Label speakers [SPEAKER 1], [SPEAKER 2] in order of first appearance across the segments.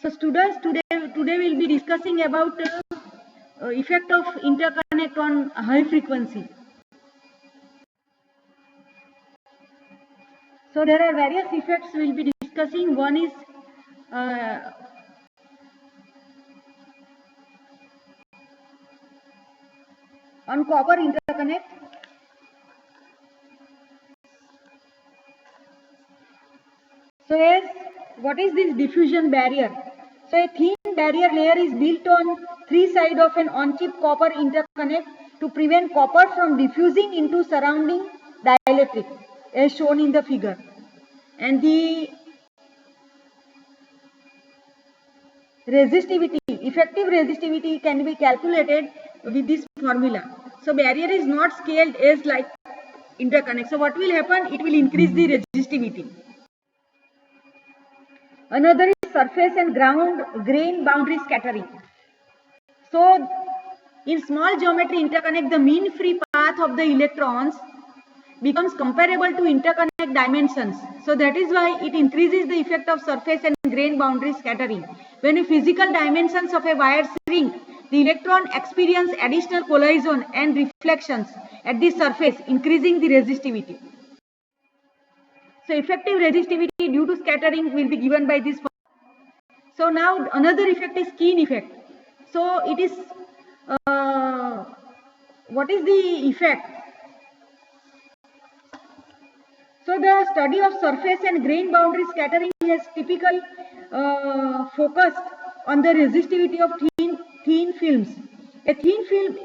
[SPEAKER 1] So students, today we'll be discussing about effect of interconnect on high frequency. So there are various effects we'll be discussing. One is on copper interconnect. So yes, what is this diffusion barrier? So a thin barrier layer is built on three sides of an on-chip copper interconnect to prevent copper from diffusing into surrounding dielectric, as shown in the figure. And the resistivity, effective resistivity can be calculated with this formula. So barrier is not scaled as like interconnect. So what will happen? It will increase the resistivity. Another is surface and ground grain boundary scattering. So in small geometry interconnect, the mean free path of the electrons becomes comparable to interconnect dimensions. So that is why it increases the effect of surface and grain boundary scattering. When the physical dimensions of a wire shrink, the electron experience additional collision and reflections at the surface, increasing the resistivity. So effective resistivity due to scattering will be given by this. So now another effect is Keen effect. So it is, what is the effect? So the study of surface and grain boundary scattering has typically focused on the resistivity of thin films. A thin film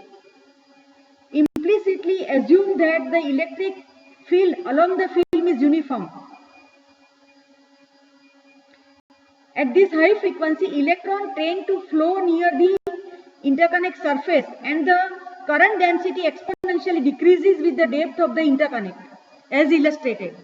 [SPEAKER 1] implicitly assumes that the electric field along the film is uniform. At this high frequency, electrons tend to flow near the interconnect surface and the current density exponentially decreases with the depth of the interconnect, as illustrated.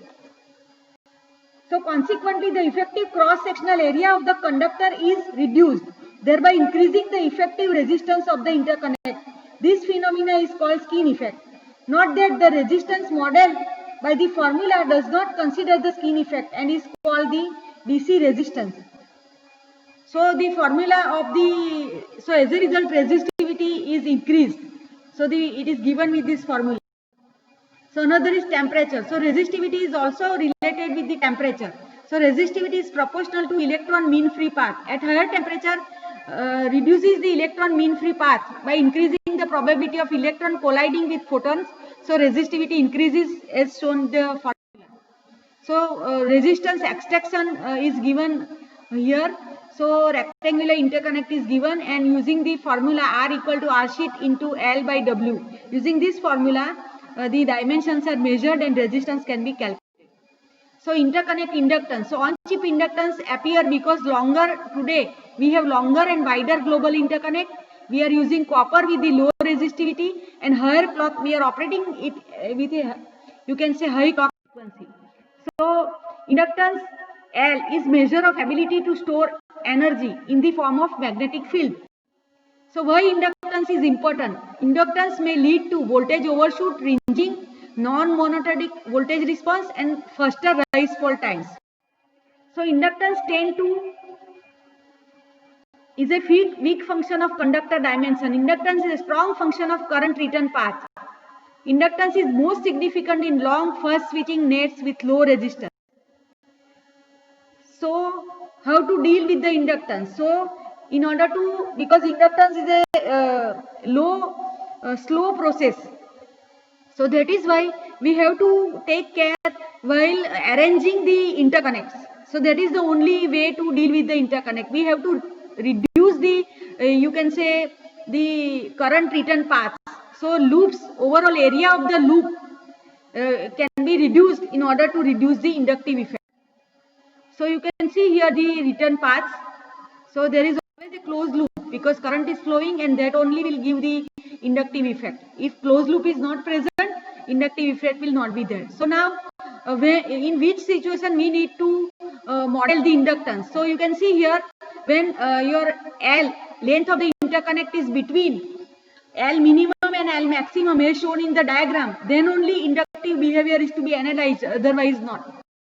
[SPEAKER 1] So consequently, the effective cross-sectional area of the conductor is reduced, thereby increasing the effective resistance of the interconnect. This phenomena is called Keen effect. Note that the resistance model by the formula does not consider the Keen effect and is called the DC resistance. So the formula of the, so as a result resistivity is increased. So it is given with this formula. So another is temperature. So resistivity is also related with the temperature. So resistivity is proportional to electron mean free path. At higher temperature, reduces the electron mean free path by increasing the probability of electron colliding with photons. So resistivity increases as shown the formula. So resistance extraction is given here. So rectangular interconnect is given and using the formula R equal to R sheet into L by W. Using this formula, the dimensions are measured and resistance can be calculated. So interconnect inductance. So on-chip inductance appear because today we have longer and wider global interconnect. We are using copper with the low resistivity and higher clock. We are operating it with a, you can say, high clock frequency. So inductance L is measure of ability to store energy in the form of magnetic field. So why inductance is important? Inductance may lead to voltage overshoot, ranging, non-monotonic voltage response and faster rise fall times. So inductance is a weak function of conductor dimension. Inductance is a strong function of current return path. Inductance is most significant in long fast switching nets with low resistance. So how to deal with the inductance? So in order to, because inductance is a slow process. So that is why we have to take care while arranging the interconnects. So that is the only way to deal with the interconnect. We have to reduce the, you can say, the current return path. So loops, overall area of the loop can be reduced in order to reduce the inductive effect. So you can see here the return paths. So there is always a closed loop because current is flowing and that only will give the inductive effect. If closed loop is not present, inductive effect will not be there. So now in which situation we need to model the inductance. So you can see here when your L, length of the interconnect is between L minimum and L maximum as shown in the diagram, then only inductive behavior is to be analyzed, otherwise not.